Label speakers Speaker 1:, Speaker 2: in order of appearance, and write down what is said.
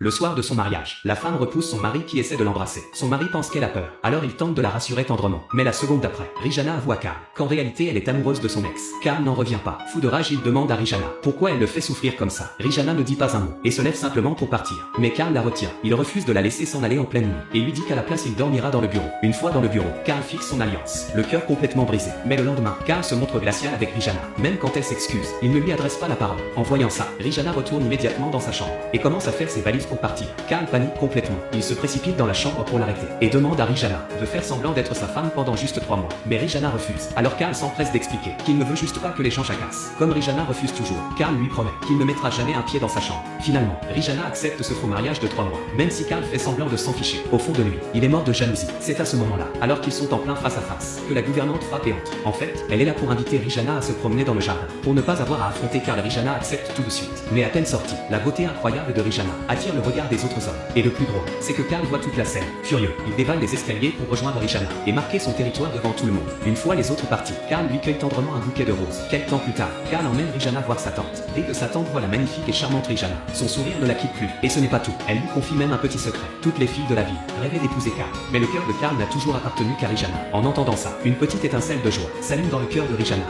Speaker 1: Le soir de son mariage, la femme repousse son mari qui essaie de l'embrasser. Son mari pense qu'elle a peur, alors il tente de la rassurer tendrement. Mais la seconde d'après, Rijana avoue à Carl qu'en réalité elle est amoureuse de son ex. Carl n'en revient pas. Fou de rage, il demande à Rijana pourquoi elle le fait souffrir comme ça. Rijana ne dit pas un mot et se lève simplement pour partir. Mais Carl la retient. Il refuse de la laisser s'en aller en pleine nuit et lui dit qu'à la place il dormira dans le bureau. Une fois dans le bureau, Carl fixe son alliance, le cœur complètement brisé. Mais le lendemain, Carl se montre glacial avec Rijana. Même quand elle s'excuse, il ne lui adresse pas la parole. En voyant ça, Rijana retourne immédiatement dans sa chambre et commence à faire ses valises pour partir. Carl panique complètement. Il se précipite dans la chambre pour l'arrêter et demande à Rijana de faire semblant d'être sa femme pendant juste 3 mois. Mais Rijana refuse. Alors Carl s'empresse d'expliquer qu'il ne veut juste pas que les gens jacassent. Comme Rijana refuse toujours, Carl lui promet qu'il ne mettra jamais un pied dans sa chambre. Finalement, Rijana accepte ce faux mariage de 3 mois, même si Carl fait semblant de s'en ficher. Au fond de lui, il est mort de jalousie. C'est à ce moment-là, alors qu'ils sont en plein face à face, que la gouvernante frappe et entre. En fait, elle est là pour inviter Rijana à se promener dans le jardin, pour ne pas avoir à affronter Carl. Rijana accepte tout de suite. Mais à peine sortie, la beauté incroyable de Rijana attire le regard des autres hommes. Et le plus drôle, c'est que Carl voit toute la scène. Furieux, il dévale les escaliers pour rejoindre Rijana et marquer son territoire devant tout le monde. Une fois les autres partis, Carl lui cueille tendrement un bouquet de roses. Quelques temps plus tard, Carl emmène Rijana voir sa tante. Dès que sa tante voit la magnifique et charmante Rijana, son sourire ne la quitte plus. Et ce n'est pas tout, elle lui confie même un petit secret. Toutes les filles de la ville rêvaient d'épouser Carl. Mais le cœur de Carl n'a toujours appartenu qu'à Rijana. En entendant ça, une petite étincelle de joie s'allume dans le cœur de Rijana.